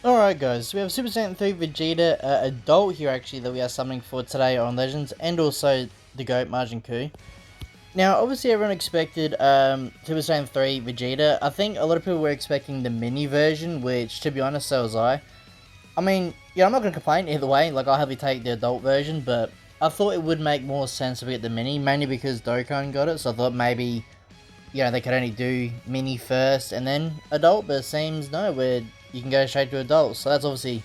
Alright guys, so we have Super Saiyan 3 Vegeta, adult here actually, that we are summoning for today on Legends, and also the GOAT Majin Kuu. Now obviously everyone expected Super Saiyan 3 Vegeta. I think a lot of people were expecting the mini version, which to be honest so was I. I mean, yeah, I'm not going to complain either way, like I'll happily take the adult version, but I thought it would make more sense if we get the mini, mainly because Dokkan got it, so I thought maybe, you know, they could only do mini first and then adult, but it seems no, you can go straight to adult, so that's obviously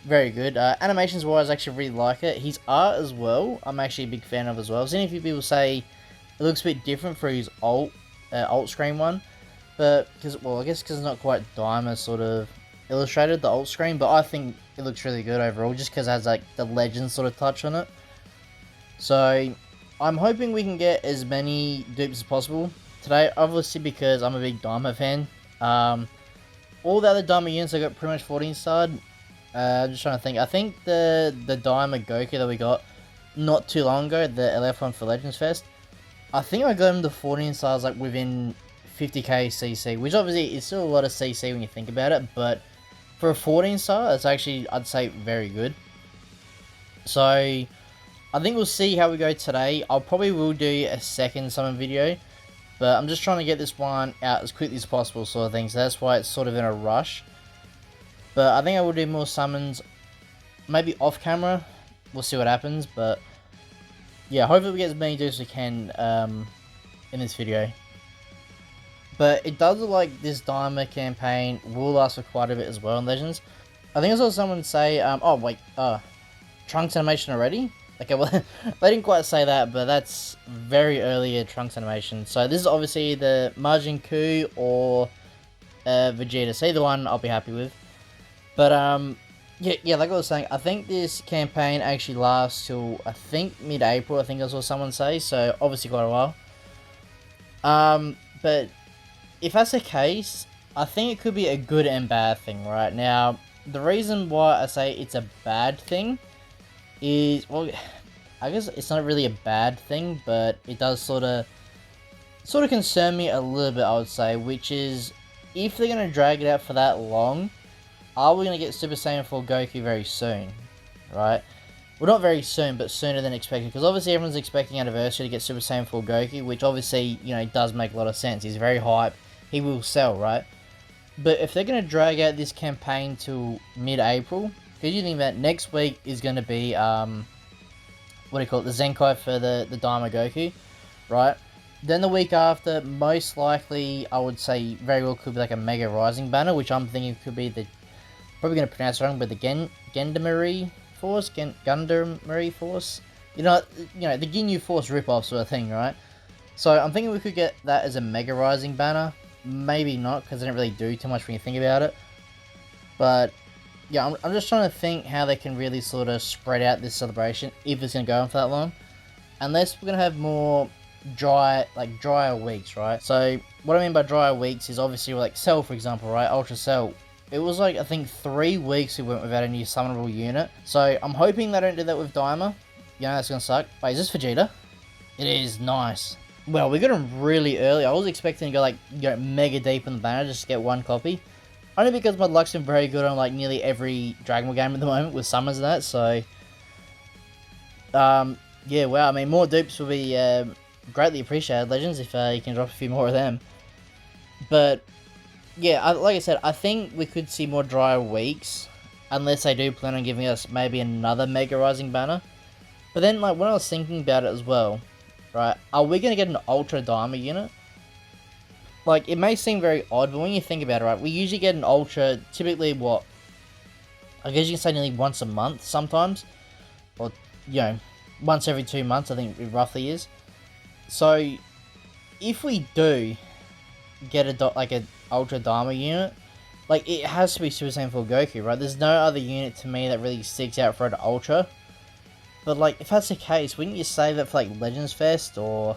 very good. Animations wise, I actually really like it. His art as well, I'm actually a big fan of as well. I've seen a few people say it looks a bit different for his alt screen one, but because, well, I guess because it's not quite Diamond sort of illustrated, the alt screen, but I think it looks really good overall, just because it has like the legend sort of touch on it. So I'm hoping we can get as many dupes as possible today, obviously because I'm a big Daima fan. All the other Daima units I got pretty much 14 starred. I'm just trying to think. I think the Daima Goku that we got not too long ago, the LF one for Legends Fest, I think I got him to 14 stars like within 50k CC, which obviously is still a lot of CC when you think about it, but for a 14 star, it's actually, I'd say, very good. So I think we'll see how we go today. I'll probably will do a second summon video, but I'm just trying to get this one out as quickly as possible, sort of thing. So that's why it's sort of in a rush. But I think I will do more summons, maybe off camera. We'll see what happens. But yeah, hopefully we get as many dupes as we can in this video. But it does look like this Diamond campaign will last for quite a bit as well in Legends. I think I saw someone say, oh wait, Trunks animation already? Okay, well, they didn't quite say that, but that's very early Trunks animation. So this is obviously the Majin Kuu or Vegeta. So either one I'll be happy with. But yeah, like I was saying, I think this campaign actually lasts till, I think, mid-April. I think I saw someone say, so obviously quite a while. But if that's the case, I think it could be a good and bad thing, right? Now, the reason why I say it's a bad thing is, well, I guess it's not really a bad thing, but it does sort of concern me a little bit, I would say, which is, if they're going to drag it out for that long, are we going to get Super Saiyan 4 Goku very soon, right? Well, not very soon, but sooner than expected, because obviously everyone's expecting Anniversary to get Super Saiyan 4 Goku, which obviously, you know, does make a lot of sense. He's very hype, he will sell, right? But if they're going to drag out this campaign till mid-April, because you think that next week is going to be, what do you call it, the Zenkai for the Daima Goku, right? Then the week after, most likely, I would say, very well could be like a Mega Rising banner, which I'm thinking could be the, probably going to pronounce it wrong, but the Gendamari Force? Gundamari Force? You know, the Ginyu Force ripoff sort of thing, right? So I'm thinking we could get that as a Mega Rising banner. Maybe not, because it didn't really do too much when you think about it. But yeah, I'm just trying to think how they can really sort of spread out this celebration, if it's going to go on for that long. Unless we're going to have more drier weeks, right? So what I mean by drier weeks is obviously like Cell, for example, right? Ultra Cell. It was like, I think 3 weeks we went without a new summonable unit. So I'm hoping they don't do that with Daima. You know, that's going to suck. Wait, is this Vegeta? It is, nice. Well, we got him really early. I was expecting to go like, mega deep in the banner just to get one copy. Only because my luck's been very good on like nearly every Dragon Ball game at the moment with summons and that, so yeah, wow, I mean, more dupes will be greatly appreciated, Legends, if you can drop a few more of them. But yeah, like I said, I think we could see more drier weeks, unless they do plan on giving us maybe another Mega Rising banner. But then, like, when I was thinking about it as well, right, are we going to get an Ultra Daima unit? Like, it may seem very odd, but when you think about it, right, we usually get an Ultra, typically, what, I guess you can say nearly once a month, sometimes, or, you know, once every 2 months, I think it roughly is. So, if we do get an Ultra Daima unit, like, it has to be Super Saiyan 4 Goku, right? There's no other unit to me that really sticks out for an Ultra. But, like, if that's the case, wouldn't you save it for, like, Legends Fest or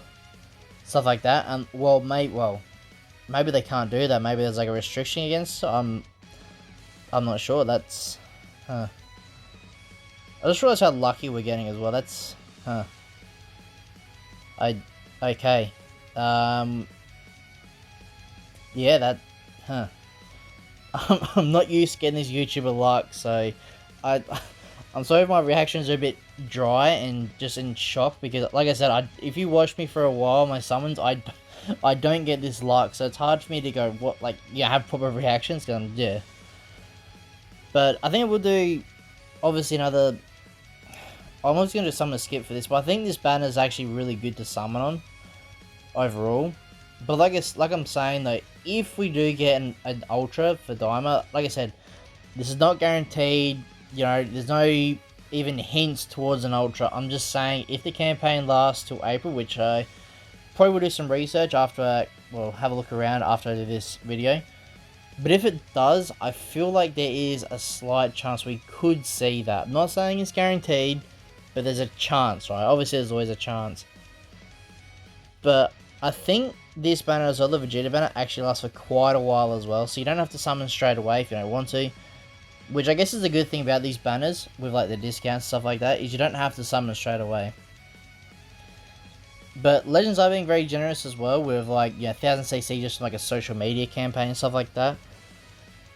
stuff like that? And, well, maybe they can't do that. Maybe there's, like, a restriction against it. I'm not sure. That's, I just realized how lucky we're getting as well. That's, okay. Yeah, that, I'm not used to getting this YouTuber luck, so I, I'm sorry if my reactions are a bit dry and just in shock, because like I said, if you watch me for a while, my summons, I don't get this luck, so it's hard for me to go, what, like, yeah, have proper reactions, cause yeah. But I think we'll do, obviously, another, I'm almost going to do summon a skip for this, but I think this banner is actually really good to summon on, overall. But like I'm saying though, if we do get an Ultra for Daima, like I said, this is not guaranteed, you know, there's no even hints towards an Ultra. I'm just saying, if the campaign lasts till April, which I probably will do some research after, well, have a look around after I do this video. But if it does, I feel like there is a slight chance we could see that. I'm not saying it's guaranteed, but there's a chance, right? Obviously, there's always a chance. But I think this banner as well, the Vegeta banner, actually lasts for quite a while as well. So you don't have to summon straight away if you don't want to. Which I guess is a good thing about these banners, with like the discounts and stuff like that, is you don't have to summon straight away. But Legends are being very generous as well, with like, yeah, 1000cc just from like a social media campaign and stuff like that.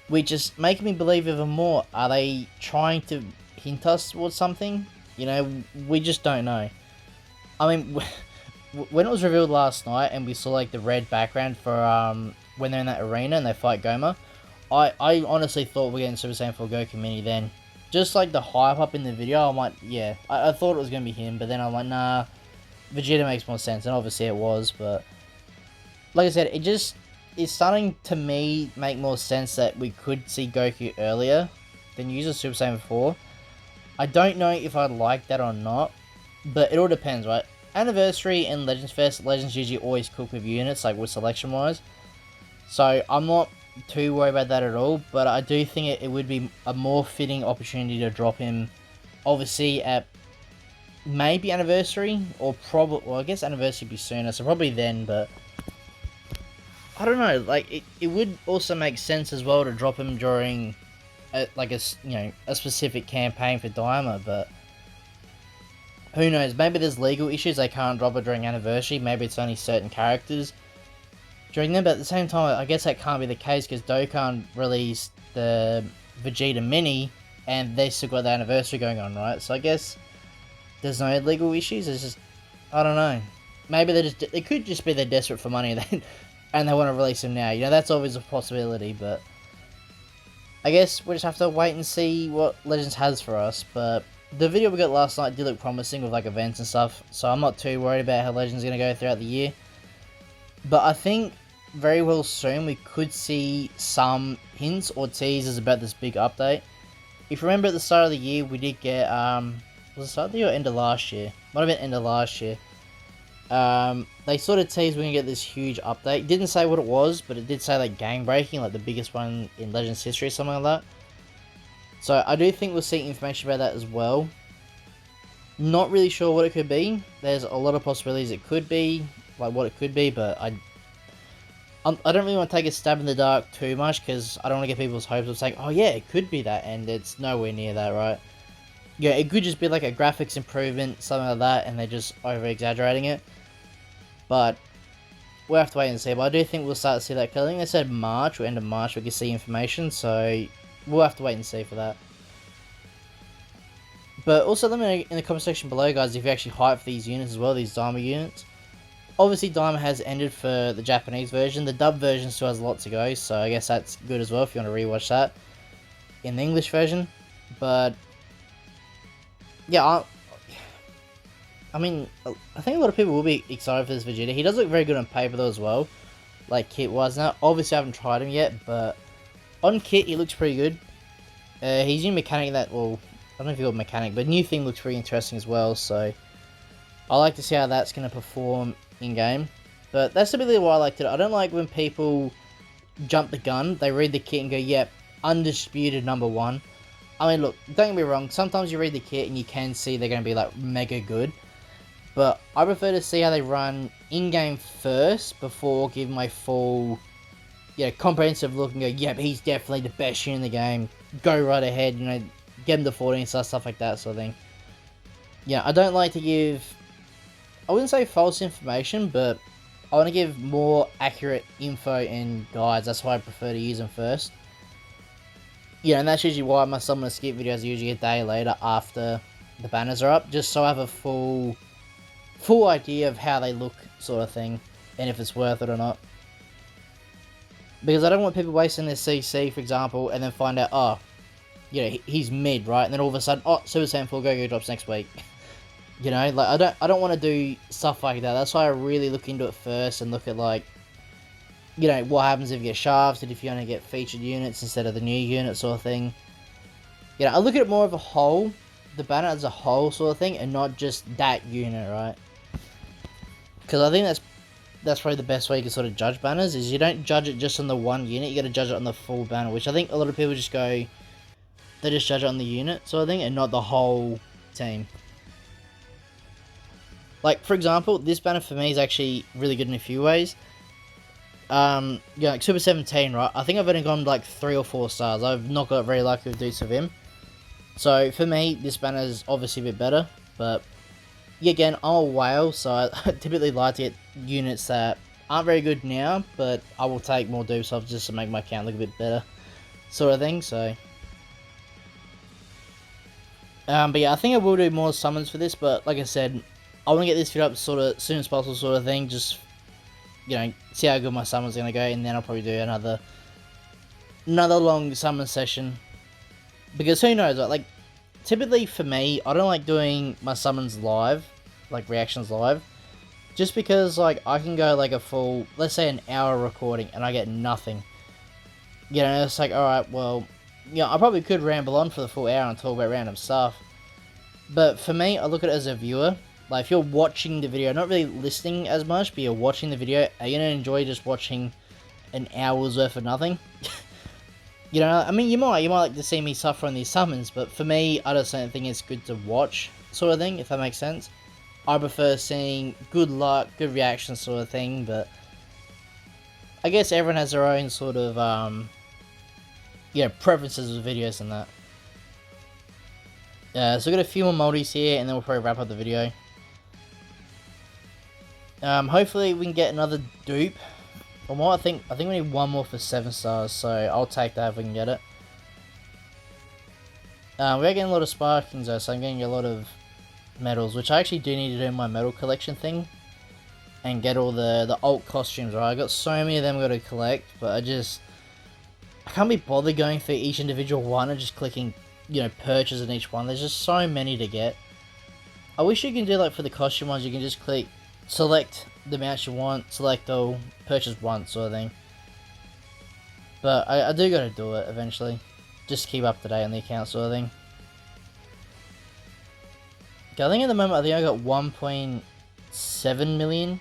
Which is making me believe even more. Are they trying to hint us towards something? You know, we just don't know. I mean, when it was revealed last night and we saw like the red background for when they're in that arena and they fight Goma, I honestly thought we were getting Super Saiyan 4 Goku Mini then. Just like the hype up in the video, I'm like, yeah, I thought it was going to be him, but then I'm like, nah, Vegeta makes more sense, and obviously it was, but like I said, it's starting to me make more sense that we could see Goku earlier than use a Super Saiyan 4. I don't know if I like that or not, but it all depends, right? Anniversary and Legends Fest, Legends usually always cook with units, like with selection wise. So I'm not too worried about that at all, but I do think it would be a more fitting opportunity to drop him, obviously at maybe Anniversary, or probably, well, I guess Anniversary would be sooner, so probably then, but I don't know, like, it would also make sense as well to drop him during, like, a specific campaign for Daima, but who knows, maybe there's legal issues, they can't drop it during Anniversary, maybe it's only certain characters during them, but at the same time, I guess that can't be the case, because Dokkan released the Vegeta Mini, and they still got the Anniversary going on, right? So I guess there's no legal issues, it's just, I don't know. Maybe it could just be they're desperate for money, and they want to release him now, you know, that's always a possibility, but I guess we'll just have to wait and see what Legends has for us, but the video we got last night did look promising with like events and stuff, so I'm not too worried about how Legends is going to go throughout the year. But I think very well soon we could see some hints or teasers about this big update. If you remember at the start of the year, we did get, was it start of the year or end of last year? Might have been end of last year. They sort of teased we're going to get this huge update. Didn't say what it was, but it did say like game breaking, like the biggest one in Legends history or something like that. So I do think we'll see information about that as well. Not really sure what it could be. There's a lot of possibilities it could be, like what it could be, but I don't really want to take a stab in the dark too much, because I don't want to get people's hopes of saying, oh yeah, it could be that, and it's nowhere near that, right? Yeah, it could just be like a graphics improvement, something like that, and they're just over-exaggerating it. But we'll have to wait and see. But I do think we'll start to see that, because I think they said March, or end of March, we can see information, so we'll have to wait and see for that. But also let me know in the comment section below, guys, if you actually hype for these units as well, these Daima units. Obviously, Daima has ended for the Japanese version. The dub version still has a lot to go, so I guess that's good as well if you want to rewatch that in the English version. But yeah, I mean, I think a lot of people will be excited for this Vegeta. He does look very good on paper though as well, like kit-wise. Now, obviously I haven't tried him yet, but on kit he looks pretty good. His new mechanic well, I don't know if you call it mechanic, but new thing looks pretty interesting as well, so I like to see how that's going to perform in-game. But that's typically why I like it. I don't like when people jump the gun, they read the kit and go, yep, undisputed #1. I mean, look, don't get me wrong, sometimes you read the kit and you can see they're going to be, like, mega good. But I prefer to see how they run in-game first before giving my full, comprehensive look and go, yep, he's definitely the best unit in the game. Go right ahead, get him to 14 stars, stuff like that sort of thing. Yeah, I don't like to give, I wouldn't say false information, but I want to give more accurate info and guides. That's why I prefer to use them first. Yeah, and that's usually why my summon skip videos are usually a day later after the banners are up, just so I have a full idea of how they look, sort of thing, and if it's worth it or not. Because I don't want people wasting their CC, for example, and then find out, oh, you know, he's mid, right? And then all of a sudden, oh, Super Saiyan 4 Goku drops next week. You know, like, I don't want to do stuff like that. That's why I really look into it first and look at, like, you know, what happens if you get shafted, if you only get featured units instead of the new unit, sort of thing. You know, I look at it more of a whole, the banner as a whole, sort of thing, and not just that unit, right? Because I think that's probably the best way you can sort of judge banners, is you don't judge it just on the one unit, you gotta judge it on the full banner, which I think a lot of people just go, they just judge it on the unit, sort of thing, and not the whole team. Like, for example, this banner for me is actually really good in a few ways. Yeah, like Super 17, right? I think I've only gone like 3 or 4 stars. I've not got very lucky with Deuce of him. So, for me, this banner is obviously a bit better, but yeah, again, I'm a whale, so I typically like to get units that aren't very good now, but I will take more Deuce off just to make my account look a bit better, sort of thing, so. But yeah, I think I will do more summons for this, but like I said, I want to get this video up sort of as soon as possible, sort of thing, just, you know, see how good my summons are going to go, and then I'll probably do another long summon session, because who knows, like, typically for me, I don't like doing my summons live, like reactions live, just because, like, I can go like a full, let's say an hour recording, and I get nothing, you know, it's like, alright, well, you know, I probably could ramble on for the full hour and talk about random stuff, but for me, I look at it as a viewer. Like, if you're watching the video, not really listening as much, but you're watching the video, are you going to enjoy just watching an hour's worth of nothing? You know, I mean, you might like to see me suffer on these summons, but for me, I just don't think it's good to watch, sort of thing, if that makes sense. I prefer seeing good luck, good reactions, sort of thing, but I guess everyone has their own sort of, you know, preferences with videos and that. So we've got a few more multis here, and then we'll probably wrap up the video. Hopefully we can get another dupe. Or more, I think we need one more for 7 stars, so I'll take that if we can get it. We are getting a lot of sparkings though, so I'm getting a lot of medals, which I actually do need to do my medal collection thing. And get all the alt costumes, right? I got so many of them I've got to collect, but I can't be bothered going through each individual one and just clicking, you know, purchase in each one. There's just so many to get. I wish you can do, like, for the costume ones, you can just click, select the amount you want, select all, purchase once, sort of thing. But I do gotta do it eventually, just to keep up to date on the account, sort of thing. Okay, I think at the moment, I think I got 1.7 million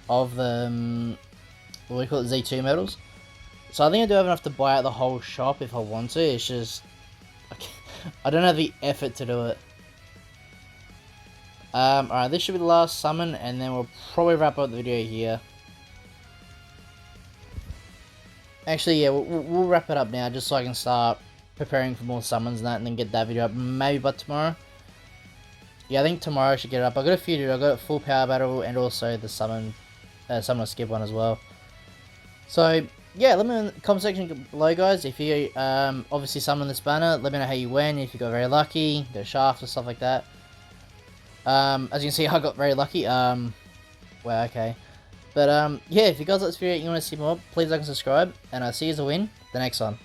of the, what do you call it, Z2 medals. So I think I do have enough to buy out the whole shop if I want to, it's just, I don't have the effort to do it. Alright, this should be the last summon, and then we'll probably wrap up the video here. Actually, yeah, we'll wrap it up now, just so I can start preparing for more summons and that, and then get that video up, maybe by tomorrow. Yeah, I think tomorrow I should get it up. I got a few to do. I got full power battle, and also the summon skip one as well. So, yeah, let me know in the comment section below, guys, if you obviously summon this banner. Let me know how you went, if you got very lucky, got a shaft or stuff like that. As you can see, I got very lucky. Well, okay. But, yeah, if you guys like this video and you want to see more, please like and subscribe, and I'll see you as a win the next one.